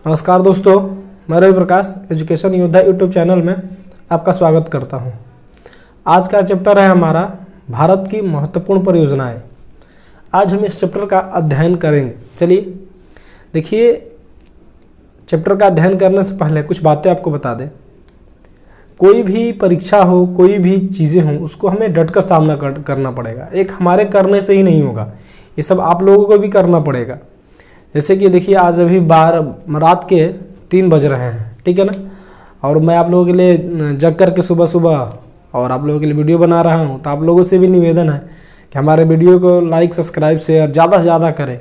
नमस्कार दोस्तों, मैं रवि प्रकाश एजुकेशन योद्धा यूट्यूब चैनल में आपका स्वागत करता हूं। आज का चैप्टर है हमारा भारत की महत्वपूर्ण परियोजनाएं। आज हम इस चैप्टर का अध्ययन करेंगे। चलिए देखिए, चैप्टर का अध्ययन करने से पहले कुछ बातें आपको बता दें। कोई भी परीक्षा हो, कोई भी चीज़ें हों, उसको हमें डट कर सामना करना पड़ेगा। एक हमारे करने से ही नहीं होगा, ये सब आप लोगों को भी करना पड़ेगा। जैसे कि देखिए, आज अभी रात के 3 बज रहे हैं, ठीक है ना, और मैं आप लोगों के लिए जग करके सुबह सुबह और आप लोगों के लिए वीडियो बना रहा हूं। तो आप लोगों से भी निवेदन है कि हमारे वीडियो को लाइक, सब्सक्राइब, शेयर ज़्यादा से ज़्यादा करें,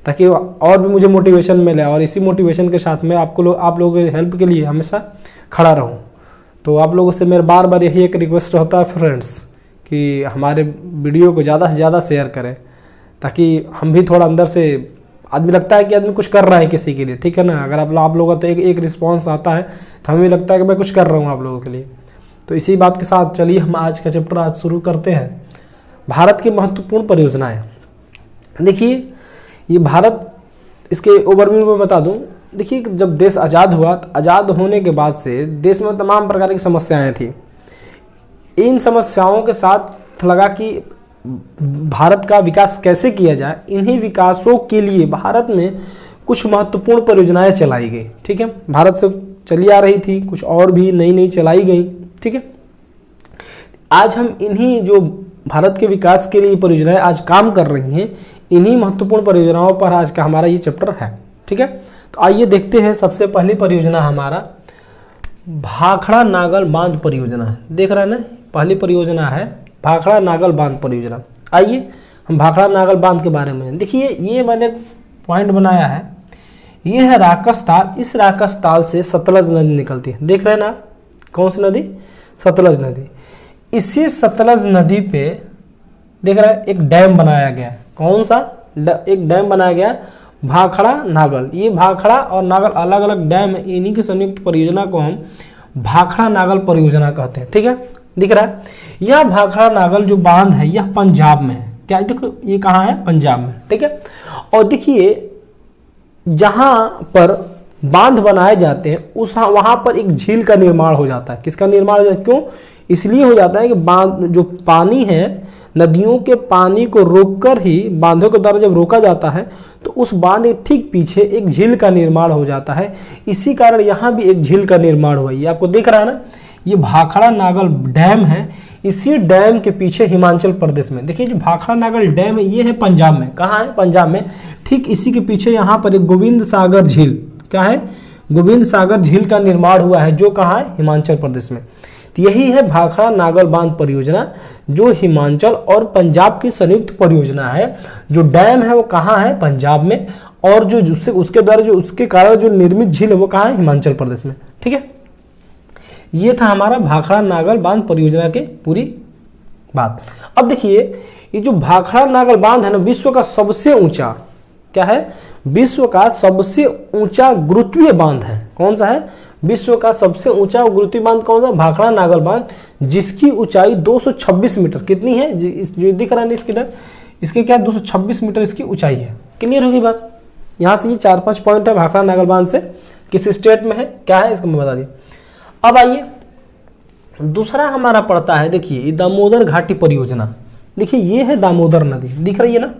ताकि और भी मुझे मोटिवेशन मिले और इसी मोटिवेशन के साथ मैं आप लोगों के हेल्प के लिए हमेशा खड़ा रहूं। तो आप लोगों से मेरा बार बार यही एक रिक्वेस्ट होता है फ्रेंड्स, कि हमारे वीडियो को ज़्यादा से ज़्यादा शेयर करें, ताकि हम भी थोड़ा अंदर से, आदमी लगता है कि आदमी कुछ कर रहा है किसी के लिए, ठीक है ना। अगर आप लोगों का तो एक रिस्पांस आता है तो हमें लगता है कि मैं कुछ कर रहा हूँ आप लोगों के लिए। तो इसी बात के साथ चलिए हम आज का चैप्टर आज शुरू करते हैं। भारत की महत्वपूर्ण परियोजनाएं। देखिए, ये भारत, इसके ओवरव्यू में बता दूं। देखिए, जब देश आज़ाद हुआ तो आज़ाद होने के बाद से देश में तमाम प्रकार की समस्याएं थी। इन समस्याओं के साथ लगा कि भारत का विकास कैसे किया जाए। इन्हीं विकासों के लिए भारत में कुछ महत्वपूर्ण परियोजनाएं चलाई गई, ठीक है। भारत से चली आ रही थी, कुछ और भी नई नई चलाई गई, ठीक है। आज हम इन्हीं जो भारत के विकास के लिए परियोजनाएं आज काम कर रही हैं, इन्हीं महत्वपूर्ण परियोजनाओं पर आज का हमारा ये चैप्टर है, ठीक है। तो आइए देखते हैं। सबसे पहली परियोजना हमारा भाखड़ा नागल बांध परियोजना। देख रहे हैं ना, पहली परियोजना है भाखड़ा नागल बांध परियोजना। आइए हम भाखड़ा नागल बांध के बारे में देखिए। ये मैंने पॉइंट बनाया है, ये है राकस ताल। इस राकस ताल से सतलज नदी निकलती है। देख रहे हैं ना, कौन सी नदी? सतलज नदी। इसी सतलज नदी पे देख रहे हैं एक डैम बनाया गया। कौन सा? एक डैम बनाया गया, भाखड़ा नागल। ये भाखड़ा और नागल अलग अलग डैम है, इन्हीं की संयुक्त परियोजना को हम भाखड़ा नागल परियोजना कहते हैं, ठीक है। दिख रहा है, यह भाखड़ा नागल जो बांध है यह पंजाब में है। क्या देखो, ये कहाँ है? पंजाब में, ठीक है। और देखिए, जहां पर बांध बनाए जाते हैं वहां पर एक झील का निर्माण हो जाता है। किसका निर्माण हो जाता है? क्यों? इसलिए हो जाता है कि बांध जो पानी है, नदियों के पानी को रोककर ही बांधों के द्वारा जब रोका जाता है तो उस बांध के ठीक पीछे एक झील का निर्माण हो जाता है। इसी कारण यहाँ भी एक झील का निर्माण हुआ। ये आपको दिख रहा है ना, ये भाखड़ा नागल डैम है। इसी डैम के पीछे हिमाचल प्रदेश में, देखिए जो भाखड़ा नागल डैम है ये है पंजाब में। कहाँ है? पंजाब में। ठीक इसी के पीछे यहाँ पर एक गोविंद सागर झील, क्या है? गोविंद सागर झील का निर्माण हुआ है, जो कहाँ है? हिमाचल प्रदेश में। तो यही है भाखड़ा नागल बांध परियोजना, जो हिमाचल और पंजाब की संयुक्त परियोजना है। जो डैम है वो कहाँ है? पंजाब में। और जो उसके द्वारा जो उसके कारण जो निर्मित झील है वो कहाँ है? हिमाचल प्रदेश में, ठीक है। ये था हमारा भाखड़ा नागल बांध परियोजना के पूरी बात। अब देखिए, ये जो भाखड़ा नागल बांध है ना, विश्व का सबसे ऊंचा, क्या है? विश्व का सबसे ऊंचा गुरुत्वीय बांध है। कौन सा है? विश्व का सबसे ऊंचा गुरुत्वीय बांध कौन सा? भाखड़ा नागल बांध, जिसकी ऊंचाई 226 मीटर। कितनी है? जो दिख रहा है इसकी क्या? 226 मीटर इसकी ऊंचाई है। क्लियर होगी बात? यहाँ से ये 4-5 पॉइंट है भाखड़ा नागल बांध से। किस स्टेट में है, क्या है, इसको मैं बता दिया। अब आइए, दूसरा हमारा पड़ता है, देखिए दामोदर घाटी परियोजना। देखिए ये है दामोदर नदी, दिख रही है ना,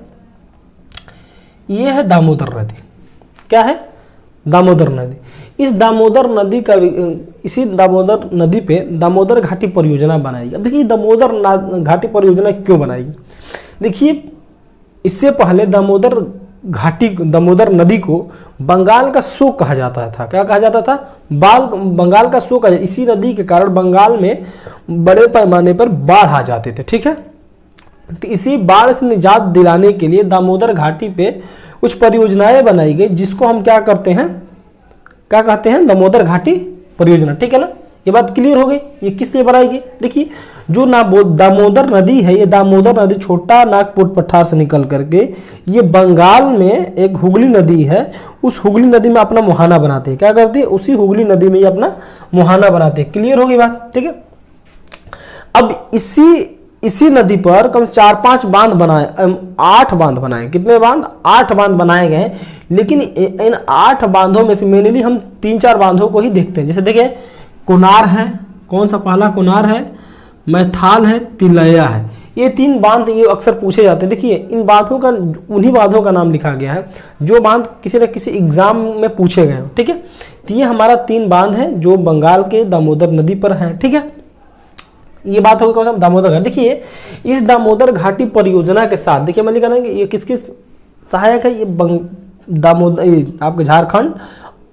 ये है दामोदर नदी। क्या है? दामोदर नदी। इस दामोदर नदी का, इसी दामोदर नदी पे दामोदर घाटी परियोजना बनाएगी। अब देखिए दामोदर घाटी परियोजना क्यों बनाएगी? देखिए, इससे पहले दामोदर नदी को बंगाल का शोक कहा जाता था। क्या कहा जाता था? बंगाल का शोक। इसी नदी के कारण बंगाल में बड़े पैमाने पर बाढ़ आ जाते थे, ठीक है। तो इसी बाढ़ से निजात दिलाने के लिए दामोदर घाटी पे कुछ परियोजनाएं बनाई गई, जिसको हम क्या करते हैं, क्या कहते हैं? दामोदर घाटी परियोजना, ठीक है ना। ये बात क्लियर हो गई। ये किस लिए बनाएगी? देखिए, जो दामोदर नदी है, ये दामोदर नदी छोटा नागपुर पठार से निकल करके ये बंगाल में एक हुगली नदी है, उस हुगली नदी में अपना मुहाना बनाते हैं। क्या करती है? उसी हुगली नदी में ये अपना मुहाना बनाते हैं। क्लियर हो गई बात? ठीक है। अब इसी इसी नदी पर कम 4-5 बांध बनाए, 8 बांध बनाए। कितने बांध? 8 बांध बनाए गए। लेकिन इन 8 बांधों में से मेनली हम 3-4 बांधों को ही देखते हैं। जैसे देखिए कोनार है, कौन सा? पहला कोनार है, मैथाल है, तिलैया है। ये 3 बांध ये अक्सर पूछे जाते हैं। देखिए इन बांधों का, उन्हीं बांधों का नाम लिखा गया है जो बांध किसी न किसी एग्जाम में पूछे गए हो। ठीक है, तो ये हमारा 3 बांध है जो बंगाल के दामोदर नदी पर है। ठीक है, ये बात होगी कौन सा? दामोदर घाटी। देखिए इस दामोदर घाटी परियोजना के साथ, देखिए मैंने कहा कि ये किसके सहायक है? ये दामोदर आपके झारखंड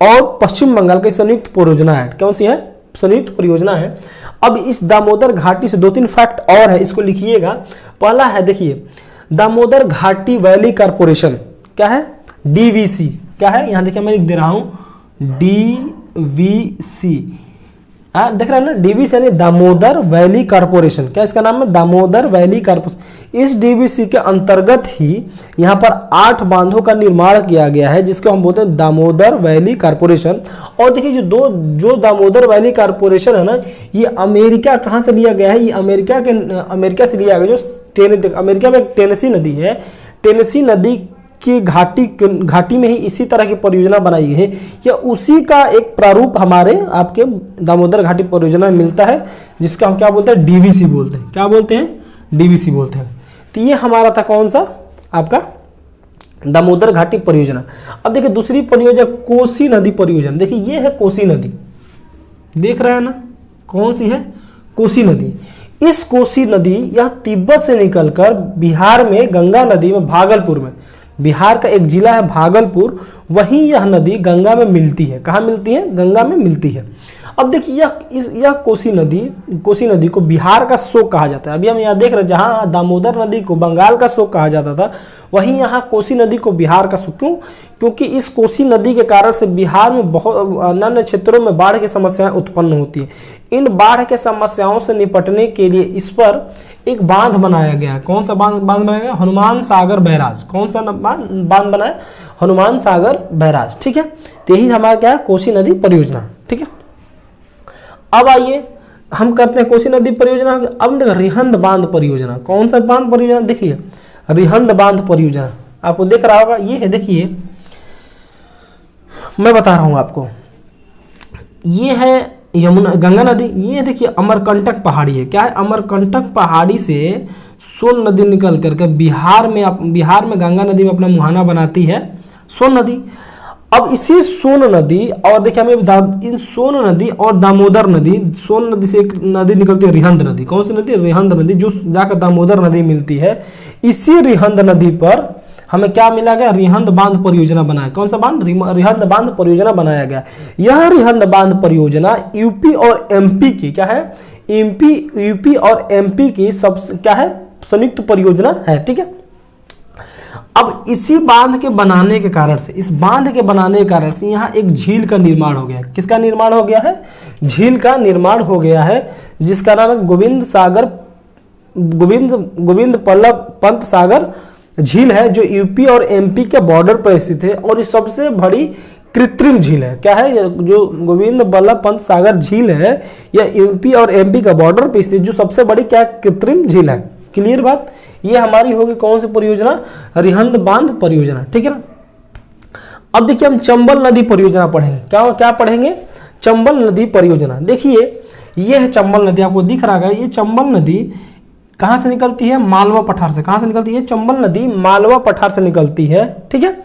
और पश्चिम बंगाल की संयुक्त परियोजना है। कौन सी है? संयुक्त परियोजना है। अब इस दामोदर घाटी से 2-3 फैक्ट और है, इसको लिखिएगा। पहला है, देखिए दामोदर घाटी वैली कारपोरेशन क्या है? डीवीसी क्या है? यहां देखिए मैं लिख दे रहा हूं डीवीसी। देख रहे हैं ना, डीवीसी यानी दामोदर वैली कारपोरेशन। क्या इसका नाम है? Damodar valley corporation. इस डीवीसी के अंतर्गत ही यहाँ पर 8 बांधों का निर्माण किया गया है जिसको हम बोलते हैं दामोदर वैली कारपोरेशन। और देखिए जो दामोदर वैली कारपोरेशन है ना, ये अमेरिका कहाँ से लिया गया है? ये अमेरिका से लिया गया। जो अमेरिका में एक टेनेसी नदी है, टेनेसी नदी की घाटी में ही इसी तरह की परियोजना बनाई गई है। या उसी का एक प्रारूप हमारे आपके दामोदर घाटी परियोजना में मिलता है जिसका हम क्या बोलते हैं? डीवीसी बोलते हैं। क्या बोलते हैं? डीवीसी बोलते हैं। तो ये हमारा था कौन सा? आपका दामोदर घाटी परियोजना। अब देखिए दूसरी परियोजना कोसी नदी परियोजना। देखिए ये है कोसी नदी, देख रहे हैं ना, कौन सी है? कोसी नदी। इस कोसी नदी यह तिब्बत से निकलकर बिहार में गंगा नदी में भागलपुर में, बिहार का एक जिला है भागलपुर, वहीं यह नदी गंगा में मिलती है। कहाँ मिलती है? गंगा में मिलती है। अब देखिए यह कोसी नदी को बिहार का शोक कहा जाता है। अभी हम यहाँ देख रहे हैं, जहाँ दामोदर नदी को बंगाल का शोक कहा जाता था, वहीं यहाँ कोसी नदी को बिहार का शोक। क्यों? क्योंकि इस कोसी नदी के कारण से बिहार में बहुत अन्य क्षेत्रों में बाढ़ की समस्याएं उत्पन्न होती है। इन बाढ़ के समस्याओं से निपटने के लिए इस पर एक बांध बनाया गया। कौन सा बांध बनाया गया? हनुमान सागर बैराज। कौन सा बांध बनाया? हनुमान सागर बैराज। ठीक है, तो यही हमारा क्या है? कोसी नदी परियोजना। ठीक है, अब आइए हम करते हैं कोसी नदी परियोजना। अब देखिए रिहंद बांध परियोजना। कौन सा बांध परियोजना? देखिए रिहंद बांध परियोजना आपको दिख रहा होगा। ये है, देखिए मैं बता रहा हूं आपको, ये है यमुना गंगा नदी। ये देखिए अमरकंटक पहाड़ी है। क्या है? अमरकंटक पहाड़ी से सोन नदी निकल करके बिहार में गंगा नदी में अपना मुहाना बनाती है सोन नदी। अब इसी सोन नदी और देखिए हमें इन सोन नदी और दामोदर नदी, सोन नदी से एक नदी निकलती है रिहंद नदी। कौन सी नदी? रिहंद नदी, जो जाकर दामोदर नदी मिलती है। इसी रिहंद नदी पर हमें क्या मिला गया? रिहंद बांध परियोजना बनाया। कौन सा बांध? रिहंद बांध परियोजना बनाया गया। यह रिहंद बांध परियोजना यूपी और एमपी की क्या है? यूपी और एमपी की सबसे क्या है? संयुक्त परियोजना है। ठीक है, अब इसी बांध के बनाने के कारण से, इस बांध के बनाने के कारण से यहाँ एक झील का निर्माण हो गया। किसका निर्माण हो गया है? झील का निर्माण हो गया है, जिसका नाम है गोविंद पल्लव पंत सागर झील है, जो यूपी और एमपी के बॉर्डर पर स्थित है। और ये सबसे बड़ी कृत्रिम झील है। क्या है? जो गोविंद बल्लभ पंत सागर झील है, यह यूपी और एमपी का बॉर्डर पर स्थित जो सबसे बड़ी क्या कृत्रिम झील है। क्लियर बात? ये हमारी होगी कौन सी परियोजना? रिहंद बांध परियोजना। ठीक है ना। अब देखिए हम चंबल नदी परियोजना पढ़ेंगे। क्या पढ़ेंगे? चंबल नदी परियोजना। देखिए ये है चंबल नदी, आपको दिख रहा है। ये चंबल नदी कहाँ से निकलती है? मालवा पठार से। कहाँ से निकलती है? चंबल नदी मालवा पठार से निकलती है। ठीक है,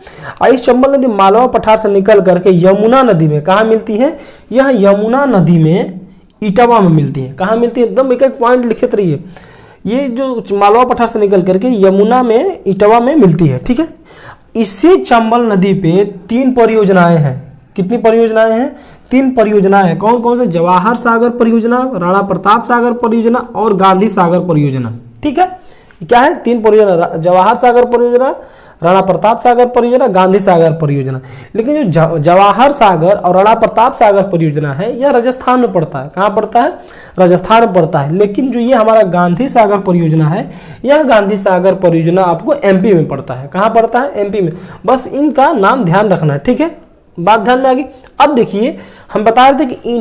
और इस चंबल नदी मालवा पठार से निकल करके यमुना नदी में कहाँ मिलती है? यह यमुना नदी में इटावा में मिलती है। कहाँ मिलती है? एकदम एक एक पॉइंट लिखित रहिए। ये जो मालवा पठार से निकल करके यमुना में इटावा में मिलती है। ठीक है, इसी चंबल नदी पे 3 परियोजनाएं हैं। कितनी परियोजनाएं हैं? 3 परियोजनाएं हैं। कौन कौन से? जवाहर सागर परियोजना, राणा प्रताप सागर परियोजना और गांधी सागर परियोजना। ठीक है, क्या है? 3 परियोजना, जवाहर सागर परियोजना, राणा प्रताप सागर परियोजना, गांधी सागर परियोजना। लेकिन जो जवाहर सागर और राणा प्रताप सागर परियोजना है, यह राजस्थान में पड़ता है। कहाँ पड़ता है? राजस्थान में पड़ता है। लेकिन जो ये हमारा गांधी सागर परियोजना है, यह गांधी सागर परियोजना आपको एमपी में पड़ता है। कहाँ पड़ता है? एमपी में। बस इनका नाम ध्यान रखना है। ठीक है, बात ध्यान में आ गई। अब देखिए हम बता रहे थे कि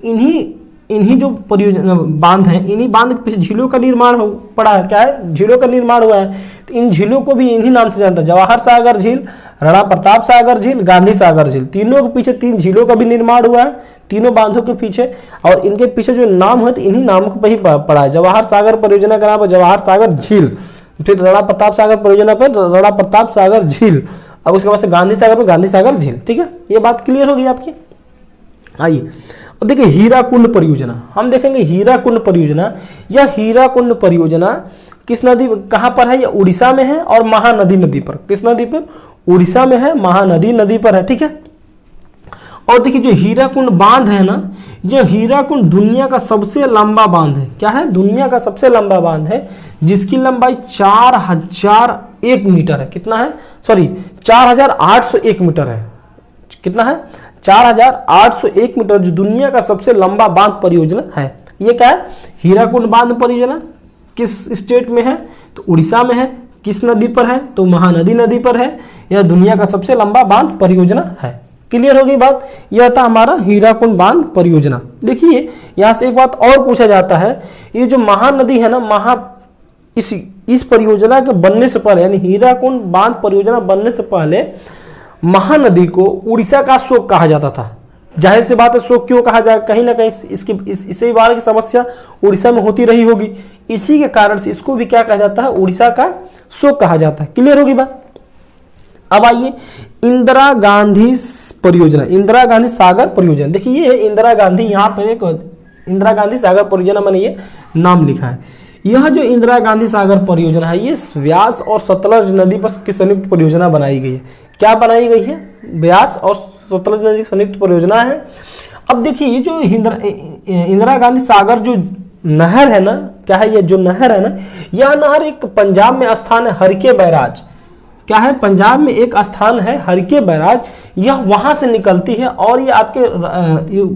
इन्हीं इन्हीं जो परियोजना बांध हैं, इन्हीं बांध के पीछे झीलों का निर्माण हो पड़ा है। क्या है? झीलों का निर्माण हुआ है। तो इन झीलों को भी इन्हीं नाम से जानता है, जवाहर सागर झील, राणा प्रताप सागर झील, गांधी सागर झील। तीनों के पीछे 3 झीलों का भी निर्माण हुआ है, तीनों बांधों के पीछे, और इनके पीछे जो नाम है तो इन्हीं नामों को ही पड़ा है। जवाहर सागर परियोजना का नाम है जवाहर सागर झील, फिर राणा प्रताप सागर परियोजना पर राणा प्रताप सागर झील, अब उसके बाद से गांधी सागर पर गांधी सागर झील। ठीक है, ये बात क्लियर होगी आपकी। आइए अब देखिए हीराकुंड परियोजना, हम देखेंगे हीराकुंड परियोजना। यह हीराकुंड परियोजना किस नदी, कहां पर है? यह उड़ीसा में है और महानदी नदी पर। किस नदी पर? उड़ीसा में है, महानदी नदी पर है। ठीक है, और देखिए जो हीराकुंड बांध है ना, जो हीराकुंड दुनिया का सबसे लंबा बांध है। क्या है? दुनिया का सबसे लंबा बांध है, जिसकी लंबाई 4001 मीटर है। कितना है? सॉरी 4801 मीटर है। कितना है? 4801 मीटर, जो दुनिया का सबसे लंबा बांध परियोजना है। ये क्या है? हीराकुंड बांध परियोजना। किस स्टेट में है? तो उड़ीसा में है। किस नदी पर है? तो महानदी नदी पर है। यह दुनिया का सबसे लंबा बांध परियोजना है। क्लियर हो गई बात? यह था हमारा हीराकुंड बांध परियोजना। देखिए यहां से एक बात और पूछा जाता है, ये जो महानदी है ना, इस परियोजना के बनने से पहले, यानी हीराकुंड बांध परियोजना बनने से पहले महानदी को उड़ीसा का शोक कहा जाता था। जाहिर सी बात है, शोक क्यों कहा जाए? कहीं ना कहीं इसी बार की समस्या उड़ीसा में होती रही होगी, इसी के कारण से इसको भी क्या कहा जाता है? उड़ीसा का शोक कहा जाता है। क्लियर होगी बात? अब आइए इंदिरा गांधी परियोजना, इंदिरा गांधी सागर परियोजना। देखिए ये इंदिरा गांधी, यहाँ पर एक इंदिरा गांधी सागर परियोजना मैंने ये नाम लिखा है। यह जो इंदिरा गांधी सागर परियोजना है, ये व्यास और सतलज नदी पर की संयुक्त परियोजना बनाई गई है। क्या बनाई गई है? व्यास और सतलज नदी की संयुक्त परियोजना है। अब देखिए ये जो इंदिरा गांधी सागर जो नहर है ना, क्या है? ये जो नहर है ना, यह नहर एक पंजाब में स्थान है हरके बैराज। क्या है? पंजाब में एक स्थान है हरके बैराज, यह वहां से निकलती है और ये आपके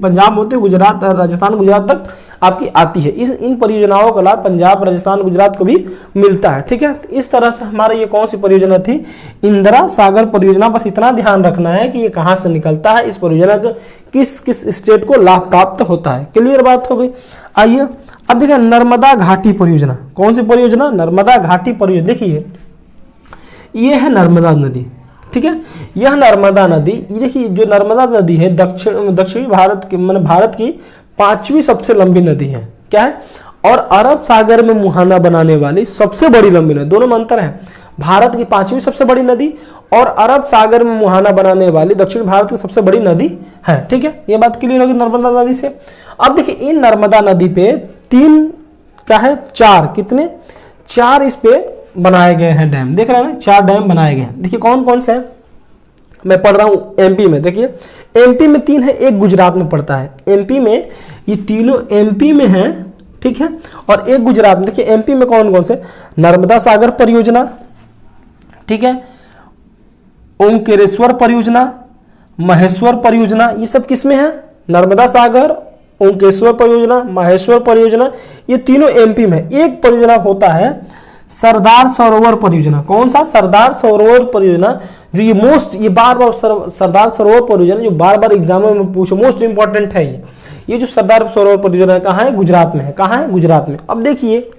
पंजाब होते गुजरात, राजस्थान, गुजरात तक आपकी आती है। इन परियोजनाओं का लाभ पंजाब, राजस्थान, गुजरात को भी मिलता है। ठीक है, तो इस तरह से हमारा ये कौन सी परियोजना थी? इंदिरा सागर परियोजना। बस इतना ध्यान रखना है कि ये कहाँ से निकलता है, इस परियोजना का किस किस स्टेट को लाभ प्राप्त होता है। क्लियर बात हो गई? आइए अब देखिए नर्मदा घाटी परियोजना। कौन सी परियोजना? नर्मदा घाटी परियोजना। देखिए ये है नर्मदा नदी। ठीक है, यह नर्मदा नदी, देखिए जो नर्मदा नदी है दक्षिणी भारत की, माने भारत की 5वीं सबसे लंबी नदी है। क्या है? और अरब सागर में मुहाना बनाने वाली सबसे बड़ी लंबी नदी। दोनों में अंतर है। भारत की 5वीं सबसे बड़ी नदी और अरब सागर में मुहाना बनाने वाली दक्षिण भारत की सबसे बड़ी नदी है। ठीक है, ये बात क्लियर होगी नर्मदा नदी से। अब देखिए इन नर्मदा नदी पे 3 क्या है? 4, कितने? 4 इस पे बनाए गए हैं डैम। देख रहे हैं ना, 4 डैम बनाए गए हैं। देखिए कौन कौन से हैं? मैं पढ़ रहा हूं एमपी में। देखिए एमपी में 3 है, एक गुजरात में पड़ता है। एमपी में ये तीनों एमपी में हैं। ठीक है, और एक गुजरात में। देखिए एमपी में कौन कौन से? नर्मदा सागर परियोजना, ठीक है, ओंकारेश्वर परियोजना, महेश्वर परियोजना। ये सब किस में है? नर्मदा सागर, ओंकारेश्वर परियोजना, महेश्वर परियोजना, ये तीनों एमपी में। एक परियोजना होता है सरदार सरोवर परियोजना। कौन सा? सरदार सरोवर परियोजना, जो ये बार बार सरदार सरोवर परियोजना जो बार बार एग्जामों में पूछो, मोस्ट इंपॉर्टेंट है ये जो सरदार सरोवर परियोजना कहाँ है? गुजरात में है। कहाँ है? गुजरात में। अब देखिए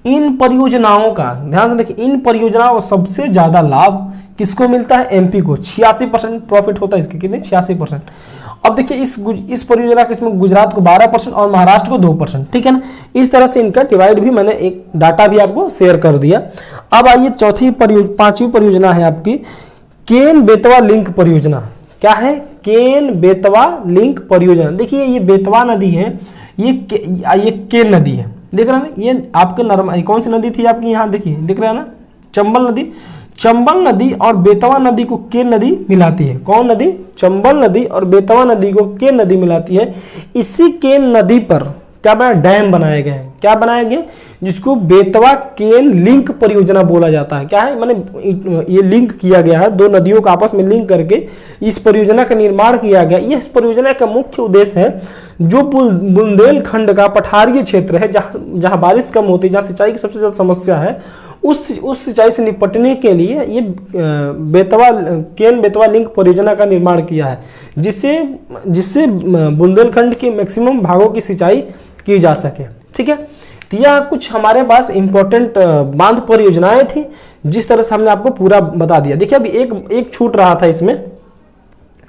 इन परियोजनाओं का ध्यान से देखिए, इन परियोजनाओं का सबसे ज्यादा लाभ किसको मिलता है? एमपी को। 86% प्रॉफिट होता है इसके। कितने? 86%। अब देखिए इस परियोजना के इसमें गुजरात को 12% और महाराष्ट्र को 2%। ठीक है ना, इस तरह से इनका डिवाइड भी मैंने एक डाटा भी आपको शेयर कर दिया। अब आइए 5वीं परियोजना है आपकी केन बेतवा लिंक परियोजना। क्या है? केन बेतवा लिंक परियोजना। देखिए ये बेतवा नदी है, ये केन नदी है। देख रहे हैं ना, ये आपके कौन सी नदी थी आपकी? यहाँ देखिए, दिख रहा है ना, चंबल नदी। चंबल नदी और बेतवा नदी को केन नदी मिलाती है। कौन नदी? चंबल नदी और बेतवा नदी को केन नदी मिलाती है। इसी केन नदी पर क्या बना? डैम बनाए गए हैं। क्या बनाया गया, जिसको बेतवा केन लिंक परियोजना बोला जाता है। क्या है, माने ये लिंक किया गया है, दो नदियों को आपस में लिंक करके इस परियोजना का निर्माण किया गया। इस परियोजना का मुख्य उद्देश्य है जो बुंदेलखंड का पठारीय क्षेत्र है, जहां बारिश कम होती है, जहां सिंचाई की सबसे ज्यादा समस्या है, उस सिंचाई से निपटने के लिए ये बेतवा लिंक परियोजना का निर्माण किया है, जिससे बुंदेलखंड के मैक्सिमम भागों की सिंचाई की जा सके। ठीक है, तो यह कुछ हमारे पास इंपॉर्टेंट बांध परियोजनाएं थी, जिस तरह से हमने आपको पूरा बता दिया। देखिए अभी एक छूट रहा था, इसमें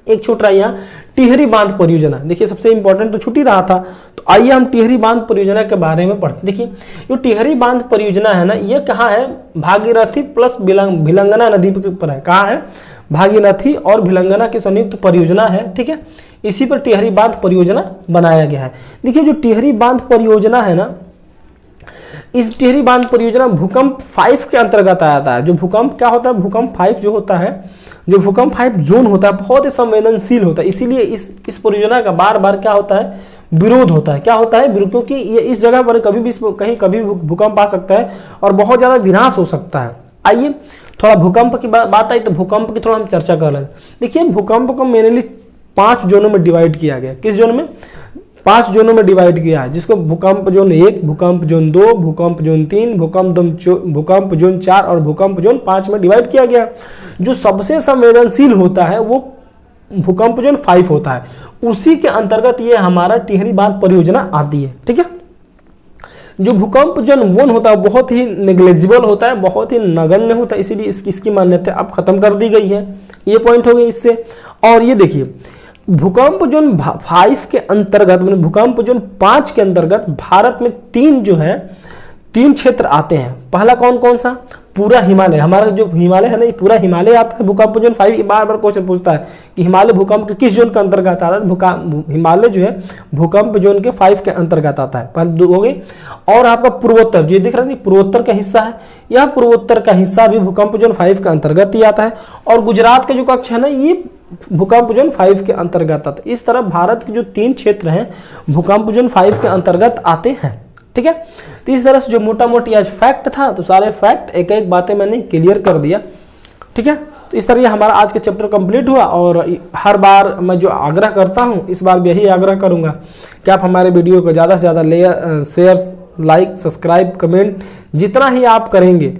एक छूट रहा यहाँ टिहरी बांध परियोजना। देखिए सबसे इंपॉर्टेंट तो छूट ही रहा था, तो आइए हम टिहरी बांध परियोजना के बारे में पढ़ते। देखिए जो टिहरी बांध परियोजना है ना, ये कहाँ है, भागीरथी प्लस भिलंगना नदी के ऊपर है। कहाँ है, भागीरथी और भिलंगना की संयुक्त परियोजना है। ठीक है, इसी पर टिहरी बांध परियोजना बनाया गया है। देखिए जो टिहरी बांध परियोजना है ना, इस टिहरी बांध परियोजना भूकंप 5 के अंतर्गत आता है। जो भूकंप क्या होता है, भूकंप 5 जो होता है, जो भूकंप 5 जोन होता है, बहुत ही संवेदनशील होता है। इसीलिए इस परियोजना का बार बार क्या होता है, विरोध होता है। क्या होता है, विरोध, क्योंकि ये इस जगह पर कभी भूकंप आ सकता है और बहुत ज्यादा विनाश हो सकता है। आइए थोड़ा भूकंप की बात आई तो भूकंप की थोड़ा हम चर्चा कर लें। देखिए भूकंप को मेनली 5 जोनों में डिवाइड किया गया। किस जोन में, 5 जोनों में डिवाइड किया है, जिसको भूकंप जोन 1, भूकंप जोन 2, भूकंप जोन 3, भूकंप जोन 4 और भूकंप जोन 5 में डिवाइड किया गया। जो सबसे संवेदनशील होता है वो भूकंप जोन 5 होता है, उसी के अंतर्गत ये हमारा टिहरी बांध परियोजना आती है। ठीक है, जो भूकंप जोन 1 होता है बहुत ही नेग्लेजिबल होता है, बहुत ही नगण्य होता है, इसीलिए इसकी मान्यता अब खत्म कर दी गई है। ये पॉइंट हो गई इससे। और ये देखिए भूकंप जोन 5 के अंतर्गत, भूकंप जोन 5 के अंतर्गत भारत में 3 क्षेत्र आते हैं। पहला कौन कौन सा, पूरा हिमालय, हमारा जो हिमालय है ना, ये पूरा हिमालय आता है भूकंप जोन 5। बार बार क्वेश्चन पूछता है कि हिमालय भूकंप के किस जोन के अंतर्गत आता है। हिमालय जो है भूकंप जोन के 5 के अंतर्गत आता है। पहले हो गई। और आपका पूर्वोत्तर, जो दिख रहा है पूर्वोत्तर का हिस्सा है, यह पूर्वोत्तर का हिस्सा भी भूकंप जोन 5 के अंतर्गत ही आता है। और गुजरात का जो कक्ष है ना, ये भूकंप जोन 5 के अंतर्गत आता है। इस तरह भारत के जो 3 क्षेत्र हैं भूकंप जोन 5 के अंतर्गत आते हैं। ठीक है, तो इस तरह से जो मोटा मोटी आज फैक्ट था, तो सारे फैक्ट एक एक बातें मैंने क्लियर कर दिया। ठीक है, तो इस तरह हमारा आज का चैप्टर कंप्लीट हुआ। और हर बार मैं जो आग्रह करता हूं, इस बार भी यही आग्रह करूंगा कि आप हमारे वीडियो को ज़्यादा से ज़्यादा शेयर, लाइक, सब्सक्राइब, कमेंट जितना ही आप करेंगे।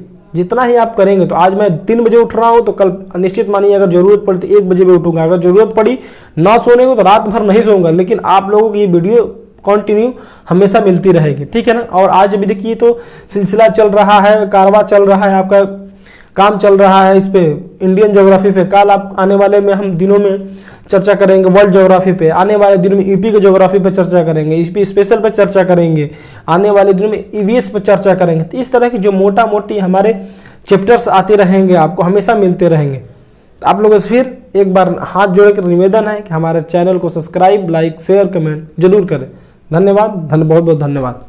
तो आज मैं 3 बजे उठ रहा हूँ, तो कल निश्चित मानिए अगर जरूरत पड़ी तो 1 बजे भी उठूंगा। अगर जरूरत पड़ी ना सोने को तो रात भर नहीं सोऊंगा, लेकिन आप लोगों की ये वीडियो कंटिन्यू हमेशा मिलती रहेगी। ठीक है ना। और आज भी देखिए तो सिलसिला चल रहा है, कारवा चल रहा है, आपका काम चल रहा है इस पे, इंडियन ज्योग्राफी पे। कल आप आने वाले में हम दिनों में चर्चा करेंगे वर्ल्ड ज्योग्राफी पे, आने वाले दिनों में यूपी के ज्योग्राफी पे चर्चा करेंगे, यूपी स्पेशल पे चर्चा करेंगे, आने वाले दिनों में ईवीएस पे चर्चा करेंगे। तो इस तरह की जो मोटा मोटी हमारे चैप्टर्स आते रहेंगे, आपको हमेशा मिलते रहेंगे। आप लोगों से फिर एक बार हाथ जोड़ कर निवेदन है कि हमारे चैनल को सब्सक्राइब, लाइक, शेयर, कमेंट जरूर करें। धन्यवाद, बहुत बहुत धन्यवाद।